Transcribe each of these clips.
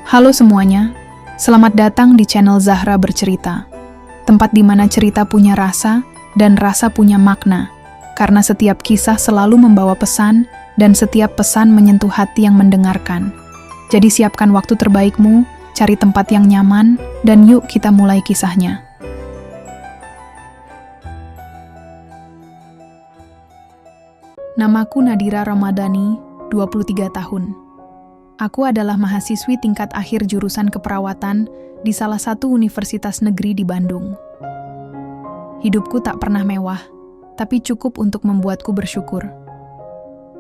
Halo semuanya, selamat datang di channel Zahra Bercerita. Tempat di mana cerita punya rasa dan rasa punya makna. Karena setiap kisah selalu membawa pesan dan setiap pesan menyentuh hati yang mendengarkan. Jadi siapkan waktu terbaikmu, cari tempat yang nyaman, dan yuk kita mulai kisahnya. Namaku Nadira Ramadhani, 23 tahun. Aku adalah mahasiswi tingkat akhir jurusan keperawatan di salah satu universitas negeri di Bandung. Hidupku tak pernah mewah, tapi cukup untuk membuatku bersyukur.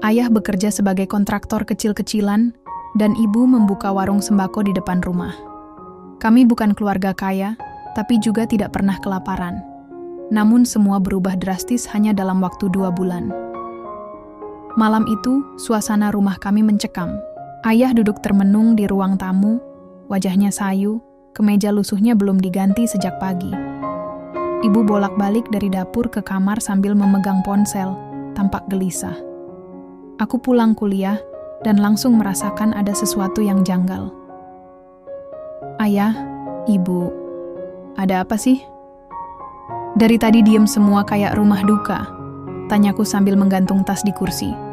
Ayah bekerja sebagai kontraktor kecil-kecilan, dan ibu membuka warung sembako di depan rumah. Kami bukan keluarga kaya, tapi juga tidak pernah kelaparan. Namun semua berubah drastis hanya dalam waktu 2 bulan. Malam itu, suasana rumah kami mencekam. Ayah duduk termenung di ruang tamu, wajahnya sayu, kemeja lusuhnya belum diganti sejak pagi. Ibu bolak-balik dari dapur ke kamar sambil memegang ponsel, tampak gelisah. Aku pulang kuliah dan langsung merasakan ada sesuatu yang janggal. Ayah, ibu, ada apa sih? Dari tadi diem semua kayak rumah duka, tanyaku sambil menggantung tas di kursi.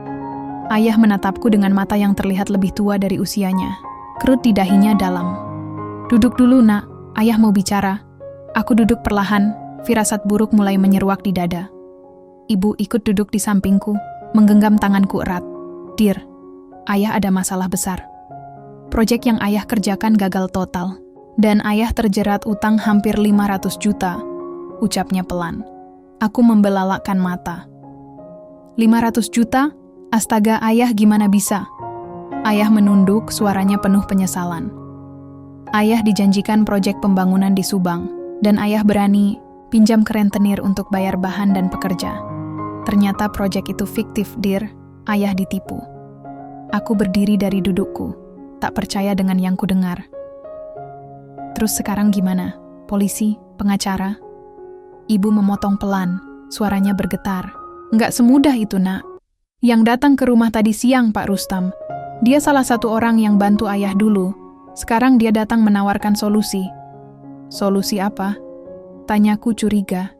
Ayah menatapku dengan mata yang terlihat lebih tua dari usianya. Kerut di dahinya dalam. Duduk dulu nak, ayah mau bicara. Aku duduk perlahan, firasat buruk mulai menyeruak di dada. Ibu ikut duduk di sampingku, menggenggam tanganku erat. Dir, ayah ada masalah besar. Proyek yang ayah kerjakan gagal total. Dan ayah terjerat utang hampir 500 juta. Ucapnya pelan. Aku membelalakkan mata. 500 juta? Astaga ayah gimana bisa? Ayah menunduk, suaranya penuh penyesalan. Ayah dijanjikan proyek pembangunan di Subang, dan ayah berani pinjam ke rentenir untuk bayar bahan dan pekerja. Ternyata proyek itu fiktif, Dir. Ayah ditipu. Aku berdiri dari dudukku, tak percaya dengan yang kudengar. Terus sekarang gimana? Polisi? Pengacara? Ibu memotong pelan, suaranya bergetar. Nggak semudah itu, nak. Yang datang ke rumah tadi siang, Pak Rustam. Dia salah satu orang yang bantu ayah dulu. Sekarang dia datang menawarkan solusi. Solusi apa? Tanyaku curiga.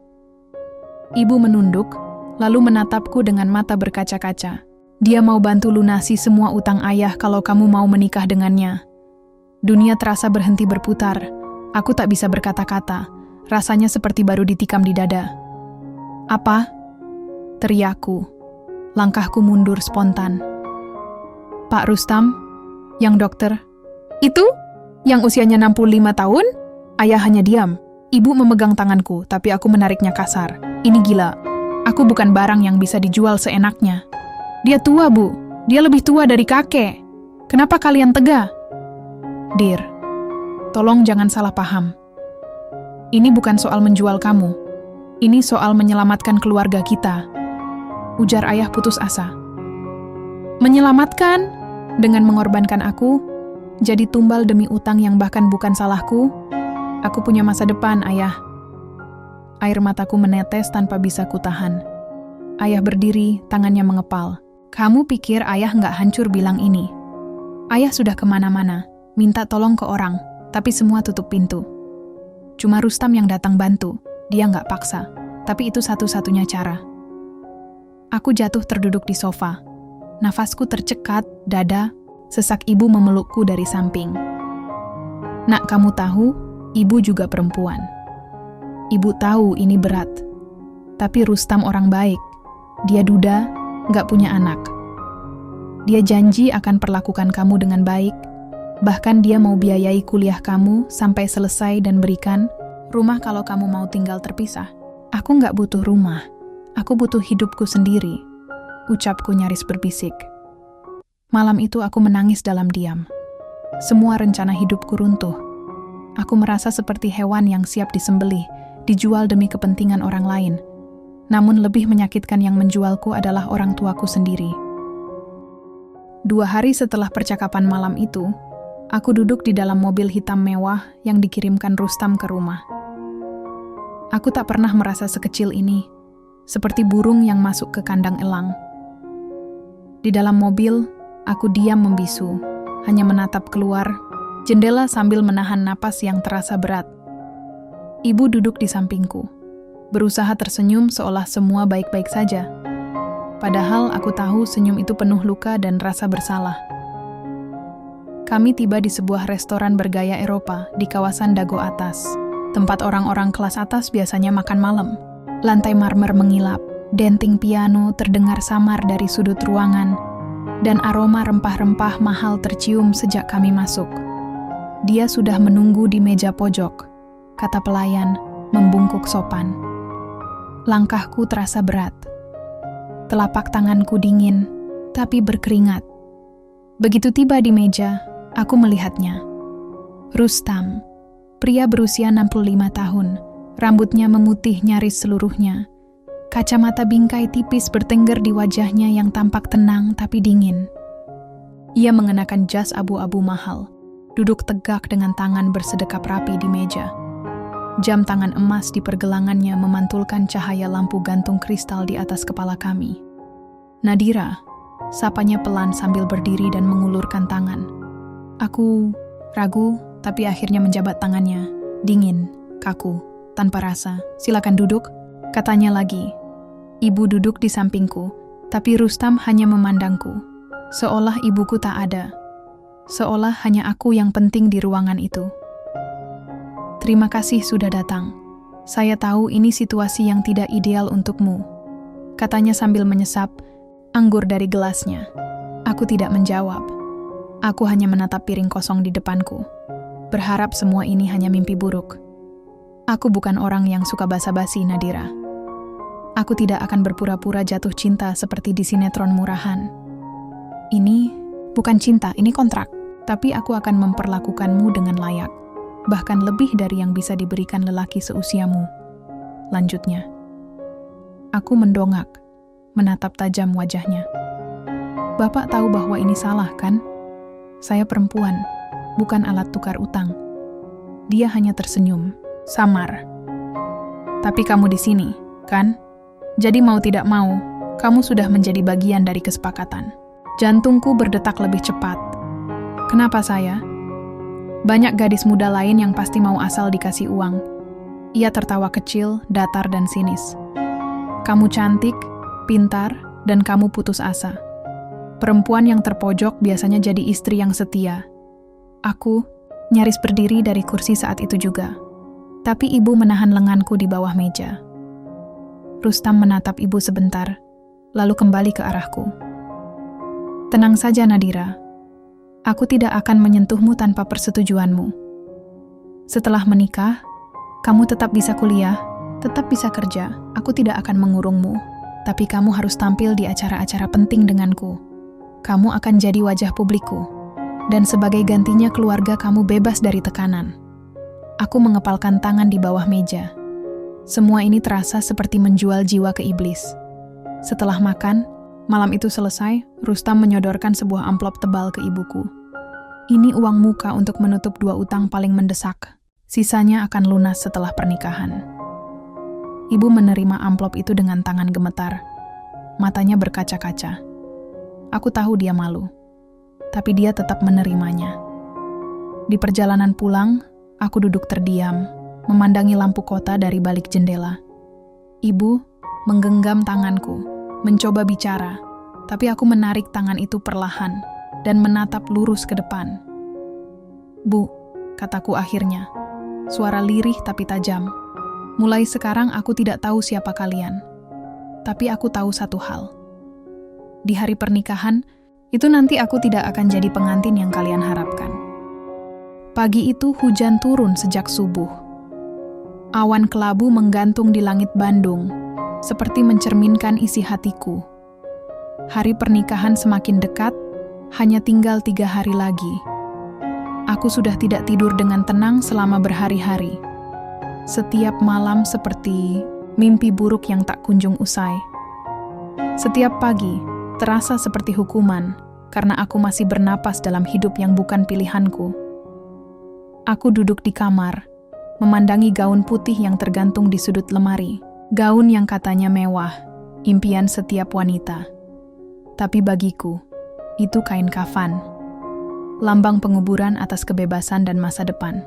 Ibu menunduk, lalu menatapku dengan mata berkaca-kaca. Dia mau bantu lunasi semua utang ayah kalau kamu mau menikah dengannya. Dunia terasa berhenti berputar. Aku tak bisa berkata-kata. Rasanya seperti baru ditikam di dada. Apa? Teriakku. Langkahku mundur spontan. Pak Rustam? Yang dokter? Itu? Yang usianya 65 tahun? Ayah hanya diam. Ibu memegang tanganku, tapi aku menariknya kasar. Ini gila. Aku bukan barang yang bisa dijual seenaknya. Dia tua, Bu. Dia lebih tua dari kakek. Kenapa kalian tega? Dir, tolong jangan salah paham. Ini bukan soal menjual kamu. Ini soal menyelamatkan keluarga kita. Ujar ayah putus asa. Menyelamatkan? Dengan mengorbankan aku, jadi tumbal demi utang yang bahkan bukan salahku? Aku punya masa depan, ayah. Air mataku menetes tanpa bisa kutahan. Ayah berdiri, tangannya mengepal. Kamu pikir ayah nggak hancur bilang ini? Ayah sudah kemana-mana, minta tolong ke orang, tapi semua tutup pintu. Cuma Rustam yang datang bantu, dia nggak paksa, tapi itu satu-satunya cara. Aku jatuh terduduk di sofa. Nafasku tercekat, dada, sesak ibu memelukku dari samping. Nak, kamu tahu, ibu juga perempuan. Ibu tahu ini berat. Tapi Rustam orang baik. Dia duda, gak punya anak. Dia janji akan perlakukan kamu dengan baik. Bahkan dia mau biayai kuliah kamu sampai selesai dan berikan rumah kalau kamu mau tinggal terpisah. Aku gak butuh rumah. Aku butuh hidupku sendiri, ucapku nyaris berbisik. Malam itu aku menangis dalam diam. Semua rencana hidupku runtuh. Aku merasa seperti hewan yang siap disembelih, dijual demi kepentingan orang lain. Namun lebih menyakitkan yang menjualku adalah orang tuaku sendiri. 2 hari setelah percakapan malam itu, aku duduk di dalam mobil hitam mewah yang dikirimkan Rustam ke rumah. Aku tak pernah merasa sekecil ini. Seperti burung yang masuk ke kandang elang. Di dalam mobil, aku diam membisu, hanya menatap keluar, jendela sambil menahan napas yang terasa berat. Ibu duduk di sampingku, berusaha tersenyum seolah semua baik-baik saja. Padahal aku tahu senyum itu penuh luka dan rasa bersalah. Kami tiba di sebuah restoran bergaya Eropa di kawasan Dago Atas, tempat orang-orang kelas atas biasanya makan malam. Lantai marmer mengilap, denting piano terdengar samar dari sudut ruangan, dan aroma rempah-rempah mahal tercium sejak kami masuk. Dia sudah menunggu di meja pojok, kata pelayan, membungkuk sopan. Langkahku terasa berat. Telapak tanganku dingin, tapi berkeringat. Begitu tiba di meja, aku melihatnya. Rustam, pria berusia 65 tahun, rambutnya memutih nyaris seluruhnya. Kacamata bingkai tipis bertengger di wajahnya yang tampak tenang tapi dingin. Ia mengenakan jas abu-abu mahal, duduk tegak dengan tangan bersedekap rapi di meja. Jam tangan emas di pergelangannya memantulkan cahaya lampu gantung kristal di atas kepala kami. Nadira, sapanya pelan sambil berdiri dan mengulurkan tangan. Aku ragu, tapi akhirnya menjabat tangannya. Dingin, kaku, tanpa rasa. Silakan duduk, katanya lagi. Ibu duduk di sampingku, tapi Rustam hanya memandangku. Seolah ibuku tak ada. Seolah hanya aku yang penting di ruangan itu. Terima kasih sudah datang. Saya tahu ini situasi yang tidak ideal untukmu, katanya sambil menyesap anggur dari gelasnya. Aku tidak menjawab. Aku hanya menatap piring kosong di depanku, berharap semua ini hanya mimpi buruk. Aku bukan orang yang suka basa-basi, Nadira. Aku tidak akan berpura-pura jatuh cinta seperti di sinetron murahan. Ini bukan cinta, ini kontrak. Tapi aku akan memperlakukanmu dengan layak. Bahkan lebih dari yang bisa diberikan lelaki seusiamu. Lanjutnya. Aku mendongak, menatap tajam wajahnya. Bapak tahu bahwa ini salah, kan? Saya perempuan, bukan alat tukar utang. Dia hanya tersenyum, samar. Tapi kamu di sini, kan? Jadi mau tidak mau, kamu sudah menjadi bagian dari kesepakatan. Jantungku berdetak lebih cepat. Kenapa saya? Banyak gadis muda lain yang pasti mau asal dikasih uang. Ia tertawa kecil, datar dan sinis. Kamu cantik, pintar, dan kamu putus asa. Perempuan yang terpojok biasanya jadi istri yang setia. Aku nyaris berdiri dari kursi saat itu juga. Tapi ibu menahan lenganku di bawah meja. Rustam menatap ibu sebentar, lalu kembali ke arahku. Tenang saja, Nadira. Aku tidak akan menyentuhmu tanpa persetujuanmu. Setelah menikah, kamu tetap bisa kuliah, tetap bisa kerja. Aku tidak akan mengurungmu, tapi kamu harus tampil di acara-acara penting denganku. Kamu akan jadi wajah publikku, dan sebagai gantinya keluarga kamu bebas dari tekanan. Aku mengepalkan tangan di bawah meja. Semua ini terasa seperti menjual jiwa ke iblis. Setelah makan, malam itu selesai, Rustam menyodorkan sebuah amplop tebal ke ibuku. Ini uang muka untuk menutup 2 utang paling mendesak. Sisanya akan lunas setelah pernikahan. Ibu menerima amplop itu dengan tangan gemetar. Matanya berkaca-kaca. Aku tahu dia malu, tapi dia tetap menerimanya. Di perjalanan pulang, aku duduk terdiam, memandangi lampu kota dari balik jendela. Ibu menggenggam tanganku, mencoba bicara, tapi aku menarik tangan itu perlahan dan menatap lurus ke depan. Bu, kataku akhirnya, suara lirih tapi tajam. Mulai sekarang aku tidak tahu siapa kalian, tapi aku tahu satu hal. Di hari pernikahan, itu nanti aku tidak akan jadi pengantin yang kalian harapkan. Pagi itu hujan turun sejak subuh. Awan kelabu menggantung di langit Bandung, seperti mencerminkan isi hatiku. Hari pernikahan semakin dekat, hanya tinggal 3 hari lagi. Aku sudah tidak tidur dengan tenang selama berhari-hari. Setiap malam seperti mimpi buruk yang tak kunjung usai. Setiap pagi terasa seperti hukuman, karena aku masih bernapas dalam hidup yang bukan pilihanku. Aku duduk di kamar, memandangi gaun putih yang tergantung di sudut lemari. Gaun yang katanya mewah, impian setiap wanita. Tapi bagiku, itu kain kafan. lambang penguburan atas kebebasan dan masa depan.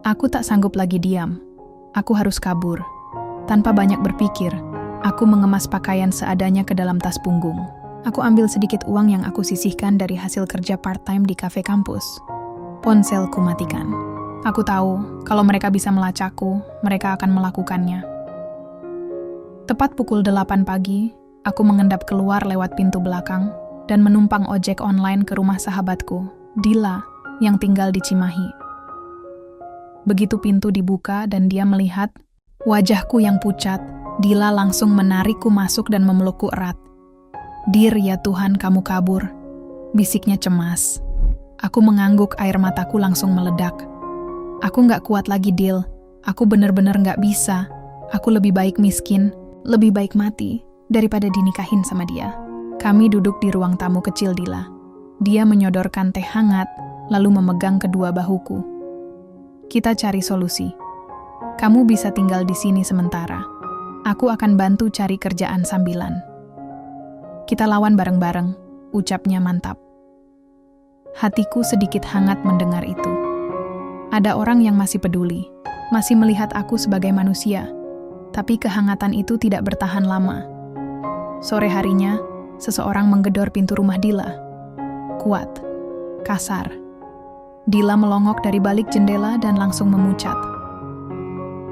Aku tak sanggup lagi diam. Aku harus kabur. Tanpa banyak berpikir, aku mengemas pakaian seadanya ke dalam tas punggung. Aku ambil sedikit uang yang aku sisihkan dari hasil kerja part-time di kafe kampus. Ponselku matikan. Aku tahu, kalau mereka bisa melacakku, mereka akan melakukannya. Tepat pukul 8 pagi, aku mengendap keluar lewat pintu belakang dan menumpang ojek online ke rumah sahabatku, Dila, yang tinggal di Cimahi. Begitu pintu dibuka dan dia melihat wajahku yang pucat, Dila langsung menarikku masuk dan memelukku erat. "Dir, ya Tuhan, kamu kabur," bisiknya cemas. Aku mengangguk, air mataku langsung meledak. Aku nggak kuat lagi, Dil. Aku bener-bener nggak bisa. Aku lebih baik miskin, lebih baik mati, daripada dinikahin sama dia. Kami duduk di ruang tamu kecil Dila. Dia menyodorkan teh hangat, lalu memegang kedua bahuku. Kita cari solusi. Kamu bisa tinggal di sini sementara. Aku akan bantu cari kerjaan sambilan. Kita lawan bareng-bareng, ucapnya mantap. Hatiku sedikit hangat mendengar itu. Ada orang yang masih peduli, masih melihat aku sebagai manusia, tapi kehangatan itu tidak bertahan lama. Sore harinya, seseorang menggedor pintu rumah Dila. Kuat, kasar. Dila melongok dari balik jendela dan langsung memucat.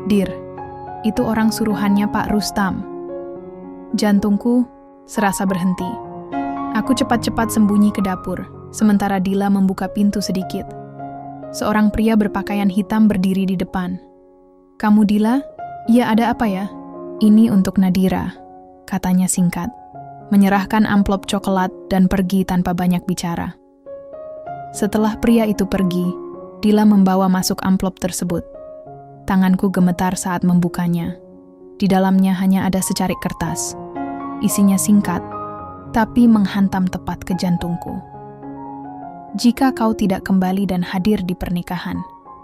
"Dir, itu orang suruhannya Pak Rustam." Jantungku serasa berhenti. Aku cepat-cepat sembunyi ke dapur, sementara Dila membuka pintu sedikit. Seorang pria berpakaian hitam berdiri di depan. "Kamu Dila? Iya, ada apa ya?" "Ini untuk Nadira," katanya singkat. Menyerahkan amplop coklat dan pergi tanpa banyak bicara. Setelah pria itu pergi, Dila membawa masuk amplop tersebut. Tanganku gemetar saat membukanya. Di dalamnya hanya ada secarik kertas. Isinya singkat, tapi menghantam tepat ke jantungku. "Jika kau tidak kembali dan hadir di pernikahan,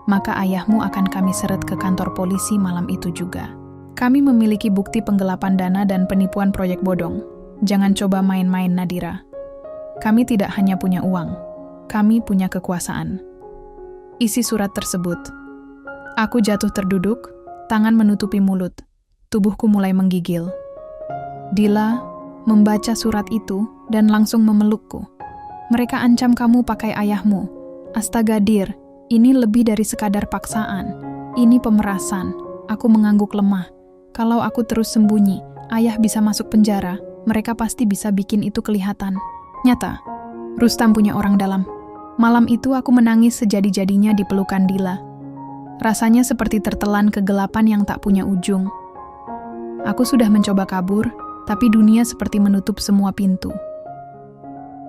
maka ayahmu akan kami seret ke kantor polisi malam itu juga. Kami memiliki bukti penggelapan dana dan penipuan proyek bodong. Jangan coba main-main, Nadira. Kami tidak hanya punya uang, kami punya kekuasaan." Isi surat tersebut. Aku jatuh terduduk, tangan menutupi mulut. Tubuhku mulai menggigil. Dila membaca surat itu dan langsung memelukku. "Mereka ancam kamu pakai ayahmu. Astaga, Dir, ini lebih dari sekadar paksaan. Ini pemerasan." Aku mengangguk lemah. Kalau aku terus sembunyi, ayah bisa masuk penjara. Mereka pasti bisa bikin itu kelihatan. Nyata, Rustam punya orang dalam. Malam itu aku menangis sejadi-jadinya di pelukan Dila. Rasanya seperti tertelan kegelapan yang tak punya ujung. Aku sudah mencoba kabur, tapi dunia seperti menutup semua pintu.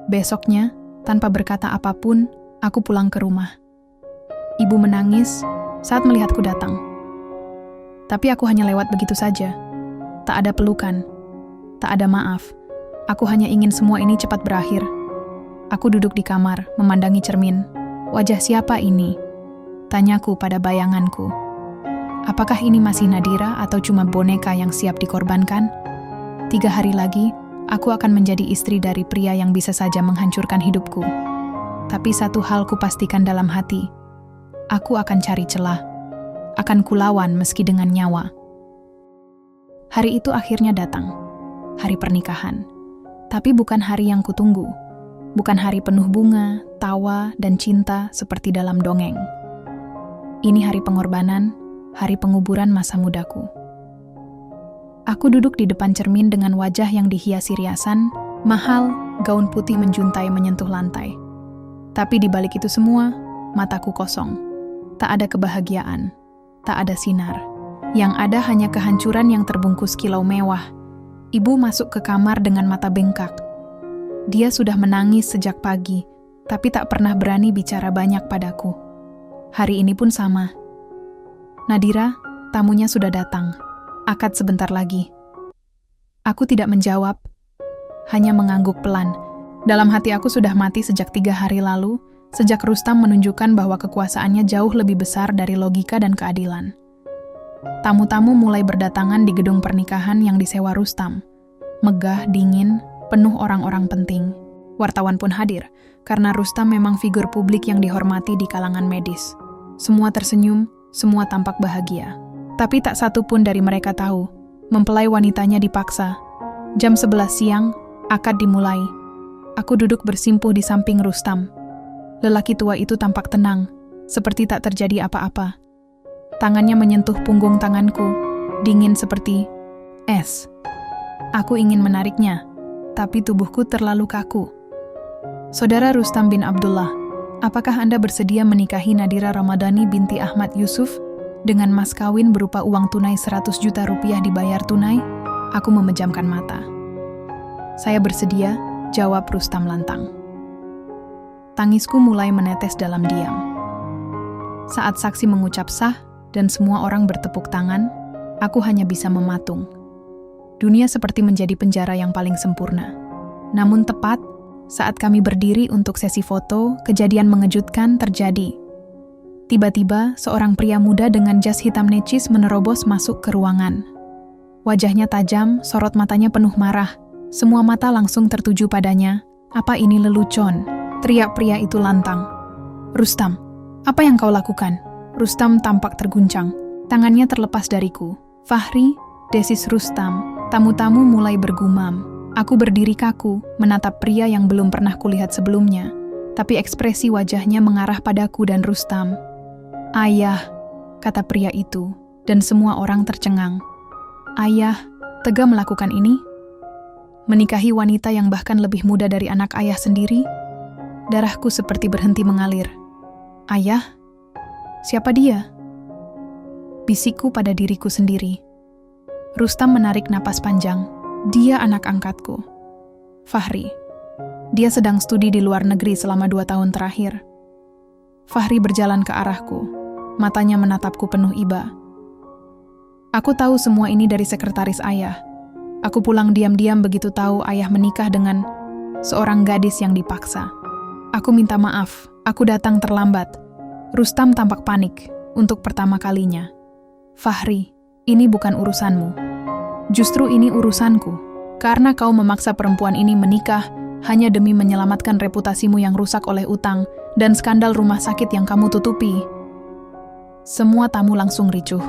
Besoknya, tanpa berkata apapun, aku pulang ke rumah. Ibu menangis saat melihatku datang. Tapi aku hanya lewat begitu saja. Tak ada pelukan, tak ada maaf. Aku hanya ingin semua ini cepat berakhir. Aku duduk di kamar, memandangi cermin. "Wajah siapa ini?" tanyaku pada bayanganku. Apakah ini masih Nadira atau cuma boneka yang siap dikorbankan? 3 hari lagi, aku akan menjadi istri dari pria yang bisa saja menghancurkan hidupku. Tapi satu hal kupastikan dalam hati, aku akan cari celah. Akan kulawan meski dengan nyawa. Hari itu akhirnya datang. Hari pernikahan. Tapi bukan hari yang kutunggu. Bukan hari penuh bunga, tawa, dan cinta seperti dalam dongeng. Ini hari pengorbanan, hari penguburan masa mudaku. Aku duduk di depan cermin dengan wajah yang dihiasi riasan, mahal, gaun putih menjuntai menyentuh lantai. Tapi di balik itu semua, mataku kosong. Tak ada kebahagiaan, tak ada sinar. Yang ada hanya kehancuran yang terbungkus kilau mewah. Ibu masuk ke kamar dengan mata bengkak. Dia sudah menangis sejak pagi, tapi tak pernah berani bicara banyak padaku. Hari ini pun sama. "Nadira, tamunya sudah datang. Akad sebentar lagi." Aku tidak menjawab, hanya mengangguk pelan. Dalam hati aku sudah mati sejak 3 hari lalu, sejak Rustam menunjukkan bahwa kekuasaannya jauh lebih besar dari logika dan keadilan. Tamu-tamu mulai berdatangan di gedung pernikahan yang disewa Rustam. Megah, dingin, penuh orang-orang penting. Wartawan pun hadir, karena Rustam memang figur publik yang dihormati di kalangan medis. Semua tersenyum, semua tampak bahagia. Tapi tak satu pun dari mereka tahu, mempelai wanitanya dipaksa. Jam 11 siang, akad dimulai. Aku duduk bersimpuh di samping Rustam. Lelaki tua itu tampak tenang, seperti tak terjadi apa-apa. Tangannya menyentuh punggung tanganku, dingin seperti es. Aku ingin menariknya, tapi tubuhku terlalu kaku. Saudara Rustam bin Abdullah, apakah Anda bersedia menikahi Nadira Ramadhani binti Ahmad Yusuf dengan mas kawin berupa uang tunai 100 juta rupiah dibayar tunai? Aku memejamkan mata. Saya bersedia, jawab Rustam lantang. Tangisku mulai menetes dalam diam. Saat saksi mengucap sah dan semua orang bertepuk tangan, aku hanya bisa mematung. Dunia seperti menjadi penjara yang paling sempurna. Namun tepat saat kami berdiri untuk sesi foto, kejadian mengejutkan terjadi. Tiba-tiba, seorang pria muda dengan jas hitam necis menerobos masuk ke ruangan. Wajahnya tajam, sorot matanya penuh marah. Semua mata langsung tertuju padanya. Apa ini lelucon? Teriak pria itu lantang. Rustam, apa yang kau lakukan? Rustam tampak terguncang. Tangannya terlepas dariku. Fahri, desis Rustam. Tamu-tamu mulai bergumam. Aku berdiri kaku, menatap pria yang belum pernah kulihat sebelumnya. Tapi ekspresi wajahnya mengarah padaku dan Rustam. Ayah, kata pria itu, dan semua orang tercengang. Ayah, tega melakukan ini? Menikahi wanita yang bahkan lebih muda dari anak ayah sendiri? Darahku seperti berhenti mengalir. Ayah? Siapa dia? Bisikku pada diriku sendiri. Rustam menarik napas panjang. Dia anak angkatku. Fahri. Dia sedang studi di luar negeri selama 2 tahun terakhir. Fahri berjalan ke arahku. Matanya menatapku penuh iba. Aku tahu semua ini dari sekretaris ayah. Aku pulang diam-diam begitu tahu ayah menikah dengan seorang gadis yang dipaksa. Aku minta maaf, aku datang terlambat. Rustam tampak panik untuk pertama kalinya. Fahri, ini bukan urusanmu. Justru ini urusanku. Karena kau memaksa perempuan ini menikah hanya demi menyelamatkan reputasimu yang rusak oleh utang dan skandal rumah sakit yang kamu tutupi. Semua tamu langsung ricuh.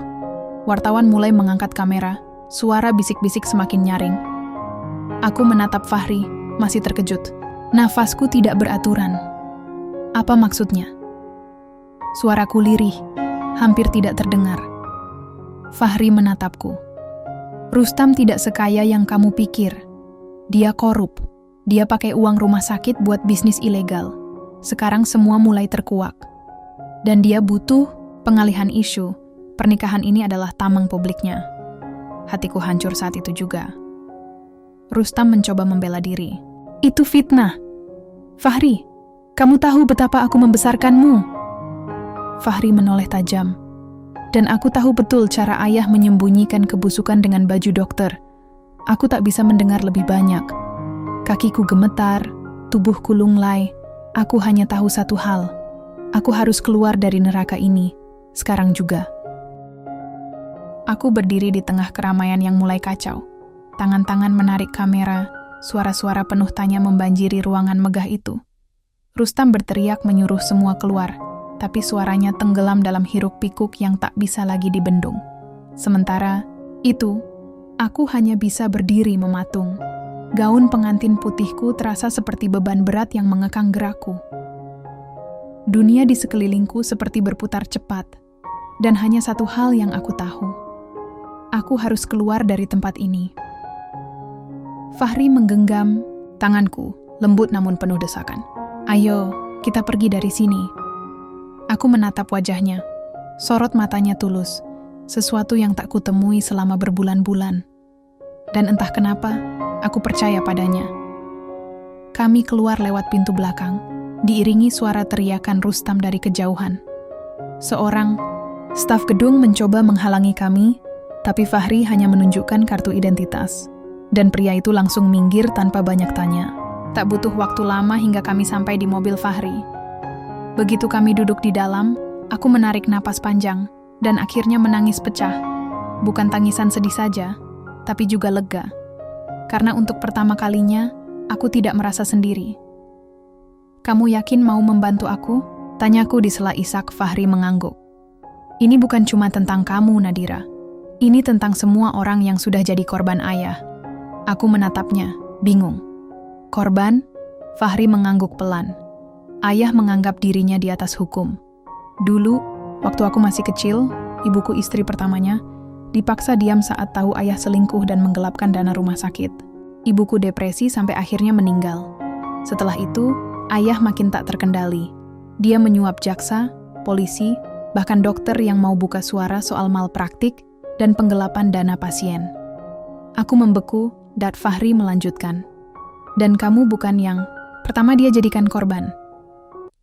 Wartawan mulai mengangkat kamera. Suara bisik-bisik semakin nyaring. Aku menatap Fahri, masih terkejut. Nafasku tidak beraturan. Apa maksudnya? Suaraku lirih, hampir tidak terdengar. Fahri menatapku. Rustam tidak sekaya yang kamu pikir. Dia korup. Dia pakai uang rumah sakit buat bisnis ilegal. Sekarang semua mulai terkuak. Dan dia butuh pengalihan isu. Pernikahan ini adalah tameng publiknya. Hatiku hancur saat itu juga. Rustam mencoba membela diri. Itu fitnah. Fahri, kamu tahu betapa aku membesarkanmu. Fahri menoleh tajam. Dan aku tahu betul cara ayah menyembunyikan kebusukan dengan baju dokter. Aku tak bisa mendengar lebih banyak. Kakiku gemetar, tubuhku lunglai. Aku hanya tahu satu hal. Aku harus keluar dari neraka ini. Sekarang juga. Aku berdiri di tengah keramaian yang mulai kacau. Tangan-tangan menarik kamera, suara-suara penuh tanya membanjiri ruangan megah itu. Rustam berteriak menyuruh semua keluar, tapi suaranya tenggelam dalam hiruk-pikuk yang tak bisa lagi dibendung. Sementara itu, aku hanya bisa berdiri mematung. Gaun pengantin putihku terasa seperti beban berat yang mengekang gerakku. Dunia di sekelilingku seperti berputar cepat, dan hanya satu hal yang aku tahu. Aku harus keluar dari tempat ini. Fahri menggenggam tanganku, lembut namun penuh desakan. Ayo, kita pergi dari sini. Aku menatap wajahnya. Sorot matanya tulus. Sesuatu yang tak kutemui selama berbulan-bulan. Dan entah kenapa, aku percaya padanya. Kami keluar lewat pintu belakang, diiringi suara teriakan Rustam dari kejauhan. Seorang staf gedung mencoba menghalangi kami, tapi Fahri hanya menunjukkan kartu identitas. Dan pria itu langsung minggir tanpa banyak tanya. Tak butuh waktu lama hingga kami sampai di mobil Fahri. Begitu kami duduk di dalam, aku menarik napas panjang, dan akhirnya menangis pecah. Bukan tangisan sedih saja, tapi juga lega. Karena untuk pertama kalinya, aku tidak merasa sendiri. Kamu yakin mau membantu aku? Tanyaku di sela isak. Fahri mengangguk. Ini bukan cuma tentang kamu, Nadira. Ini tentang semua orang yang sudah jadi korban ayah. Aku menatapnya, bingung. Korban? Fahri mengangguk pelan. Ayah menganggap dirinya di atas hukum. Dulu, waktu aku masih kecil, ibuku, istri pertamanya, dipaksa diam saat tahu ayah selingkuh dan menggelapkan dana rumah sakit. Ibuku depresi sampai akhirnya meninggal. Setelah itu, ayah makin tak terkendali. Dia menyuap jaksa, polisi, bahkan dokter yang mau buka suara soal malpraktik dan penggelapan dana pasien. Aku membeku, dan Fahri melanjutkan. Dan kamu bukan yang pertama dia jadikan korban.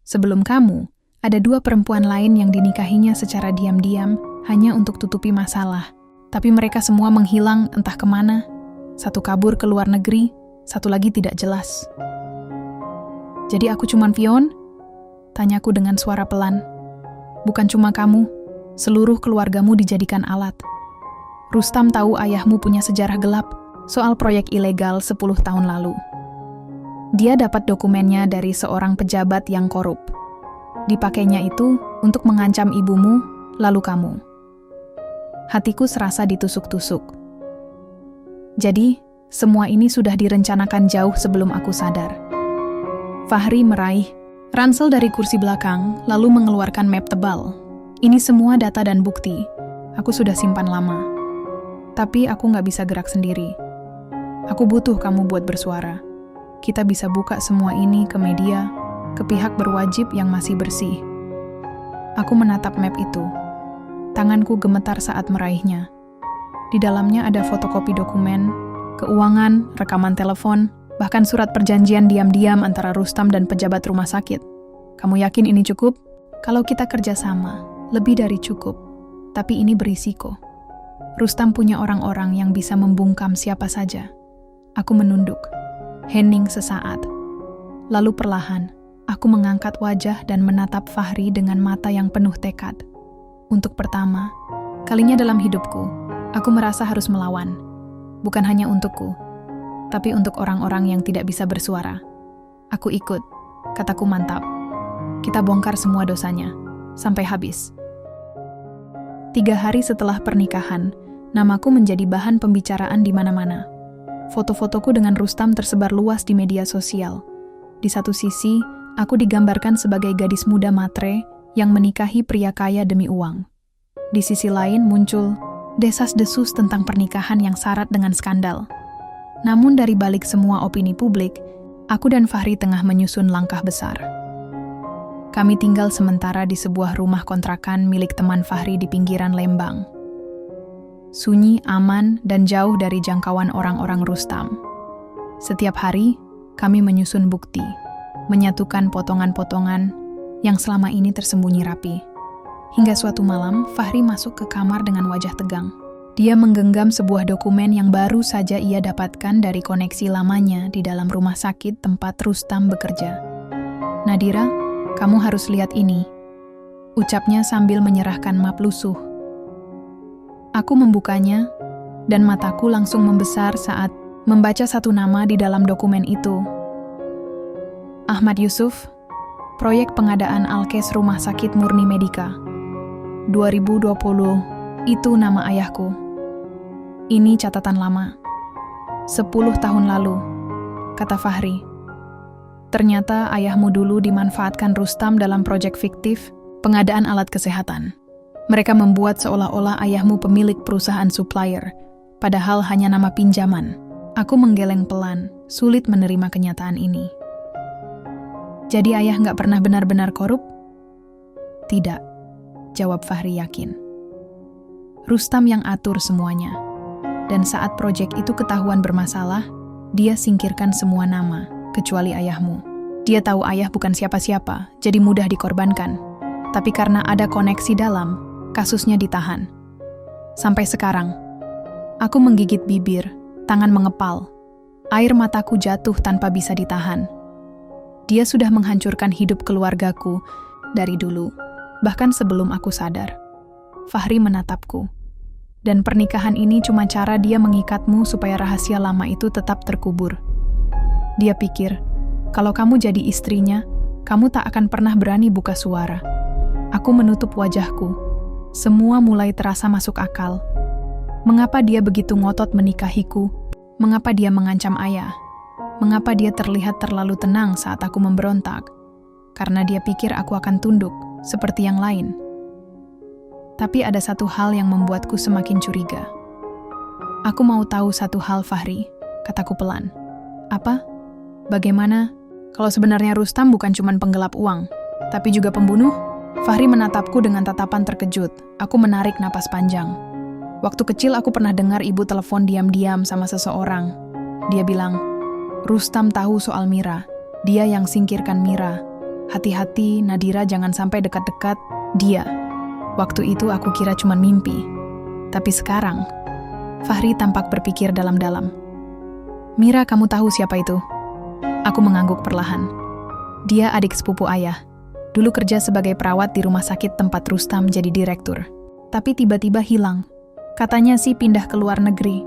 Sebelum kamu, ada 2 perempuan lain yang dinikahinya secara diam-diam hanya untuk tutupi masalah. Tapi mereka semua menghilang entah kemana. Satu kabur ke luar negeri, satu lagi tidak jelas. Jadi aku cuman pion? Tanyaku dengan suara pelan. Bukan cuma kamu, seluruh keluargamu dijadikan alat. Rustam tahu ayahmu punya sejarah gelap soal proyek ilegal 10 tahun lalu. Dia dapat dokumennya dari seorang pejabat yang korup. Dipakainya itu untuk mengancam ibumu, lalu kamu. Hatiku serasa ditusuk-tusuk. Jadi, semua ini sudah direncanakan jauh sebelum aku sadar. Fahri meraih ransel dari kursi belakang, lalu mengeluarkan map tebal. Ini semua data dan bukti. Aku sudah simpan lama. Tapi aku nggak bisa gerak sendiri. Aku butuh kamu buat bersuara. Kita bisa buka semua ini ke media, ke pihak berwajib yang masih bersih. Aku menatap map itu. Tanganku gemetar saat meraihnya. Di dalamnya ada fotokopi dokumen, keuangan, rekaman telepon, bahkan surat perjanjian diam-diam antara Rustam dan pejabat rumah sakit. Kamu yakin ini cukup? Kalau kita kerjasama, lebih dari cukup. Tapi ini berisiko. Rustam punya orang-orang yang bisa membungkam siapa saja. Aku menunduk, hening sesaat. Lalu perlahan, aku mengangkat wajah dan menatap Fahri dengan mata yang penuh tekad. Untuk pertama kalinya dalam hidupku, aku merasa harus melawan. Bukan hanya untukku, tapi untuk orang-orang yang tidak bisa bersuara. Aku ikut, kataku mantap. Kita bongkar semua dosanya, sampai habis. 3 hari setelah pernikahan, namaku menjadi bahan pembicaraan di mana-mana. Foto-fotoku dengan Rustam tersebar luas di media sosial. Di satu sisi, aku digambarkan sebagai gadis muda matre yang menikahi pria kaya demi uang. Di sisi lain muncul desas-desus tentang pernikahan yang syarat dengan skandal. Namun dari balik semua opini publik, aku dan Fahri tengah menyusun langkah besar. Kami tinggal sementara di sebuah rumah kontrakan milik teman Fahri di pinggiran Lembang. Sunyi, aman, dan jauh dari jangkauan orang-orang Rustam. Setiap hari, kami menyusun bukti, menyatukan potongan-potongan yang selama ini tersembunyi rapi. Hingga suatu malam, Fahri masuk ke kamar dengan wajah tegang. Dia menggenggam sebuah dokumen yang baru saja ia dapatkan dari koneksi lamanya di dalam rumah sakit tempat Rustam bekerja. Nadira, kamu harus lihat ini, ucapnya sambil menyerahkan map lusuh. Aku membukanya, dan mataku langsung membesar saat membaca satu nama di dalam dokumen itu. Ahmad Yusuf, proyek pengadaan Alkes Rumah Sakit Murni Medika. 2020, itu nama ayahku. Ini catatan lama. 10 tahun lalu, kata Fahri. Ternyata ayahmu dulu dimanfaatkan Rustam dalam proyek fiktif pengadaan alat kesehatan. Mereka membuat seolah-olah ayahmu pemilik perusahaan supplier, padahal hanya nama pinjaman. Aku menggeleng pelan, sulit menerima kenyataan ini. Jadi ayah nggak pernah benar-benar korup? Tidak, jawab Fahri yakin. Rustam yang atur semuanya. Dan saat proyek itu ketahuan bermasalah, dia singkirkan semua nama, kecuali ayahmu. Dia tahu ayah bukan siapa-siapa, jadi mudah dikorbankan. Tapi karena ada koneksi dalam, kasusnya ditahan. Sampai sekarang, aku menggigit bibir, tangan mengepal. Air mataku jatuh tanpa bisa ditahan. Dia sudah menghancurkan hidup keluargaku dari dulu, bahkan sebelum aku sadar. Fahri menatapku. Dan pernikahan ini cuma cara dia mengikatmu supaya rahasia lama itu tetap terkubur. Dia pikir, kalau kamu jadi istrinya, Kamu tak akan pernah berani buka suara. Aku menutup wajahku. Semua mulai terasa masuk akal. Mengapa dia begitu ngotot menikahiku? Mengapa dia mengancam ayah? Mengapa dia terlihat terlalu tenang saat aku memberontak? Karena dia pikir aku akan tunduk, seperti yang lain. Tapi ada satu hal yang membuatku semakin curiga. Aku mau tahu satu hal, Fahri, kataku pelan. Apa? Bagaimana? Kalau sebenarnya Rustam bukan cuma penggelap uang, tapi juga pembunuh? Fahri menatapku dengan tatapan terkejut. Aku menarik napas panjang. Waktu kecil aku pernah dengar ibu telepon diam-diam sama seseorang. Dia bilang, Rustam tahu soal Mira. Dia yang singkirkan Mira. Hati-hati, Nadira jangan sampai dekat-dekat dia. Waktu itu aku kira cuma mimpi. Tapi sekarang, Fahri tampak berpikir dalam-dalam. Mira, kamu tahu siapa itu? Aku mengangguk perlahan. Dia adik sepupu ayah. Dulu kerja sebagai perawat di rumah sakit tempat Rustam jadi direktur. Tapi tiba-tiba hilang. Katanya sih pindah ke luar negeri.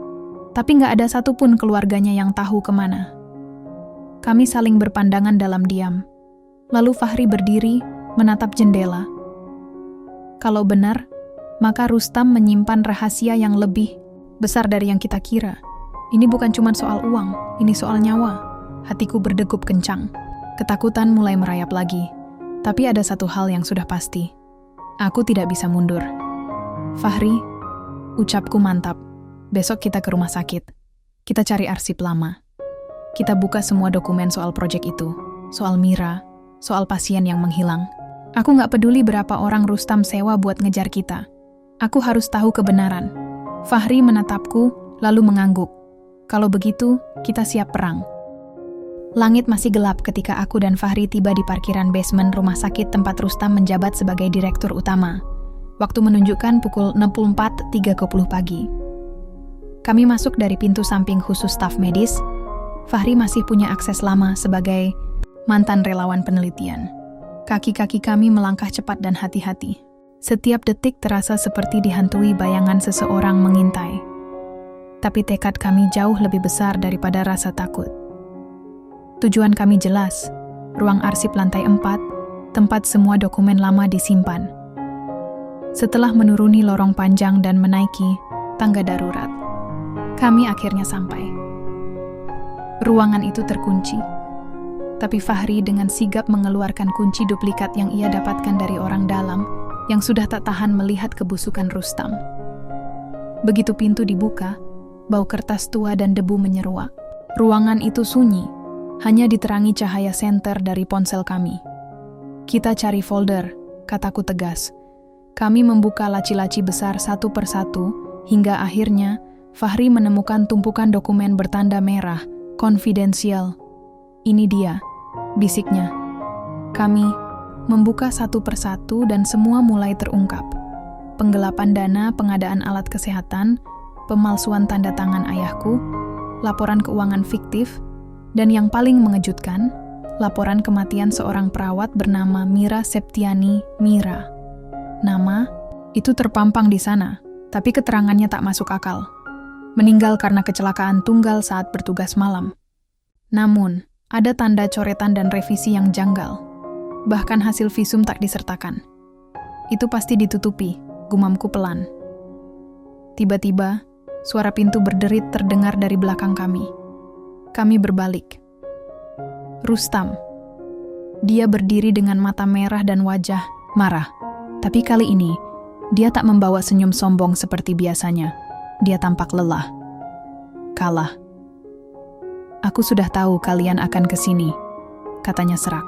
Tapi nggak ada satupun keluarganya yang tahu kemana. Kami saling berpandangan dalam diam. Lalu Fahri berdiri, menatap jendela. Kalau benar, maka Rustam menyimpan rahasia yang lebih besar dari yang kita kira. Ini bukan cuma soal uang, ini soal nyawa. Hatiku berdegup kencang. Ketakutan mulai merayap lagi. Tapi ada satu hal yang sudah pasti. Aku tidak bisa mundur. Fahri, ucapku mantap. Besok kita ke rumah sakit. Kita cari arsip lama. Kita buka semua dokumen soal proyek itu. Soal Mira, soal pasien yang menghilang. Aku gak peduli berapa orang Rustam sewa buat ngejar kita. Aku harus tahu kebenaran. Fahri menatapku, lalu mengangguk. Kalau begitu, kita siap perang. Langit masih gelap ketika aku dan Fahri tiba di parkiran basement rumah sakit tempat Rustam menjabat sebagai direktur utama. Waktu menunjukkan pukul 64.30 pagi. Kami masuk dari pintu samping khusus staf medis. Fahri masih punya akses lama sebagai mantan relawan penelitian. Kaki-kaki kami melangkah cepat dan hati-hati. Setiap detik terasa seperti dihantui bayangan seseorang mengintai. Tapi tekad kami jauh lebih besar daripada rasa takut. Tujuan kami jelas, ruang arsip lantai 4, tempat semua dokumen lama disimpan. Setelah menuruni lorong panjang dan menaiki tangga darurat, kami akhirnya sampai. Ruangan itu terkunci, tapi Fahri dengan sigap mengeluarkan kunci duplikat yang ia dapatkan dari orang dalam yang sudah tak tahan melihat kebusukan Rustam. Begitu pintu dibuka, bau kertas tua dan debu menyeruak. Ruangan itu sunyi, hanya diterangi cahaya senter dari ponsel kami. Kita cari folder, kataku tegas. Kami membuka laci-laci besar satu persatu, hingga akhirnya Fahri menemukan tumpukan dokumen bertanda merah, konfidensial. Ini dia, bisiknya. Kami membuka satu persatu dan semua mulai terungkap. Penggelapan dana, pengadaan alat kesehatan, pemalsuan tanda tangan ayahku, laporan keuangan fiktif, dan yang paling mengejutkan, laporan kematian seorang perawat bernama Mira Septiani Mira. Nama itu terpampang di sana, tapi keterangannya tak masuk akal. Meninggal karena kecelakaan tunggal saat bertugas malam. Namun, ada tanda coretan dan revisi yang janggal. Bahkan hasil visum tak disertakan. Itu pasti ditutupi, gumamku pelan. Tiba-tiba, suara pintu berderit terdengar dari belakang kami. Kami berbalik. Rustam. Dia berdiri dengan mata merah dan wajah marah. Tapi kali ini, dia tak membawa senyum sombong seperti biasanya. Dia tampak lelah. Kalah. Aku sudah tahu kalian akan ke sini, katanya serak.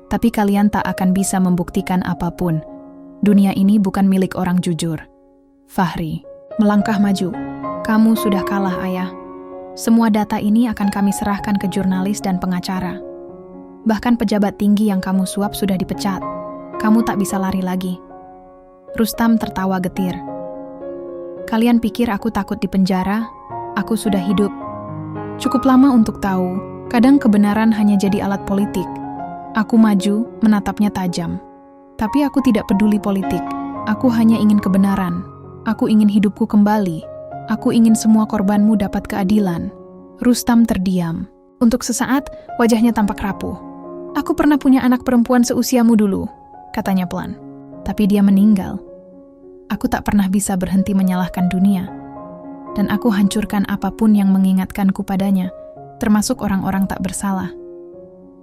Tapi kalian tak akan bisa membuktikan apapun. Dunia ini bukan milik orang jujur. Fahri melangkah maju. Kamu sudah kalah, ayah. Semua data ini akan kami serahkan ke jurnalis dan pengacara. Bahkan pejabat tinggi yang kamu suap sudah dipecat. Kamu tak bisa lari lagi. Rustam tertawa getir. Kalian pikir aku takut di penjara? Aku sudah hidup. Cukup lama untuk tahu, kadang kebenaran hanya jadi alat politik. Aku maju, menatapnya tajam. Tapi aku tidak peduli politik. Aku hanya ingin kebenaran. Aku ingin hidupku kembali. Aku ingin semua korbanmu dapat keadilan. Rustam terdiam. Untuk sesaat, wajahnya tampak rapuh. Aku pernah punya anak perempuan seusiamu dulu, katanya pelan. Tapi dia meninggal. Aku tak pernah bisa berhenti menyalahkan dunia. Dan aku hancurkan apapun yang mengingatkanku padanya, termasuk orang-orang tak bersalah.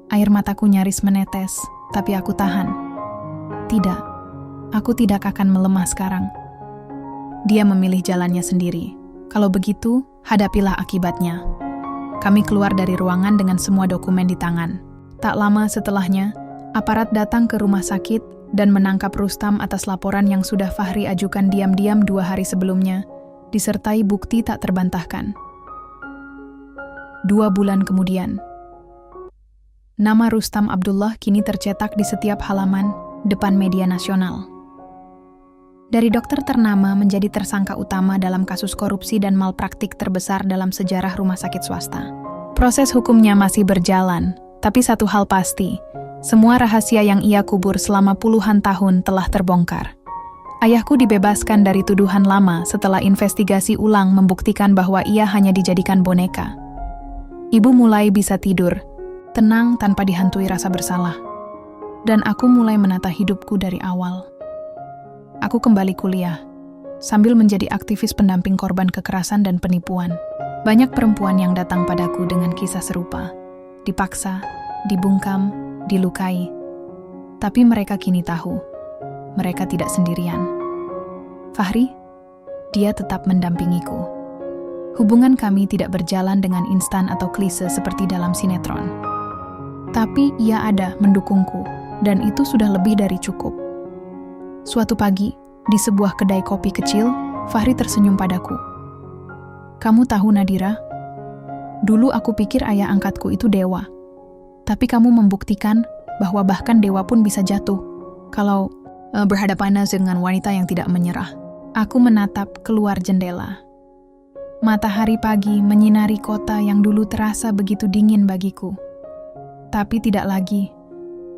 Air mataku nyaris menetes, tapi aku tahan. Tidak, aku tidak akan melemah sekarang. Dia memilih jalannya sendiri. Kalau begitu, hadapilah akibatnya. Kami keluar dari ruangan dengan semua dokumen di tangan. Tak lama setelahnya, aparat datang ke rumah sakit dan menangkap Rustam atas laporan yang sudah Fahri ajukan diam-diam 2 hari sebelumnya, disertai bukti tak terbantahkan. 2 bulan kemudian, nama Rustam Abdullah kini tercetak di setiap halaman depan media nasional. Dari dokter ternama menjadi tersangka utama dalam kasus korupsi dan malpraktik terbesar dalam sejarah rumah sakit swasta. Proses hukumnya masih berjalan, tapi satu hal pasti, semua rahasia yang ia kubur selama puluhan tahun telah terbongkar. Ayahku dibebaskan dari tuduhan lama setelah investigasi ulang membuktikan bahwa ia hanya dijadikan boneka. Ibu mulai bisa tidur, tenang tanpa dihantui rasa bersalah. Dan aku mulai menata hidupku dari awal. Aku kembali kuliah, sambil menjadi aktivis pendamping korban kekerasan dan penipuan. Banyak perempuan yang datang padaku dengan kisah serupa. Dipaksa, dibungkam, dilukai. Tapi mereka kini tahu, mereka tidak sendirian. Fahri, dia tetap mendampingiku. Hubungan kami tidak berjalan dengan instan atau klise seperti dalam sinetron. Tapi ia ada mendukungku, dan itu sudah lebih dari cukup. Suatu pagi, di sebuah kedai kopi kecil, Fahri tersenyum padaku. Kamu tahu Nadira, dulu aku pikir ayah angkatku itu dewa. Tapi kamu membuktikan bahwa bahkan dewa pun bisa jatuh kalau berhadapan dengan wanita yang tidak menyerah. Aku menatap keluar jendela. Matahari pagi menyinari kota yang dulu terasa begitu dingin bagiku. Tapi tidak lagi.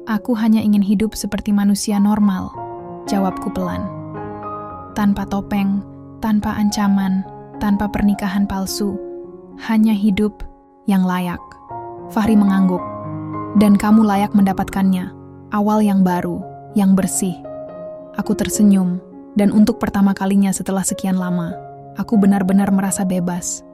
Aku hanya ingin hidup seperti manusia normal, jawabku pelan. Tanpa topeng, tanpa ancaman, tanpa pernikahan palsu, hanya hidup yang layak. Fahri mengangguk. Dan kamu layak mendapatkannya. Awal yang baru, yang bersih. Aku tersenyum, dan untuk pertama kalinya setelah sekian lama, aku benar-benar merasa bebas.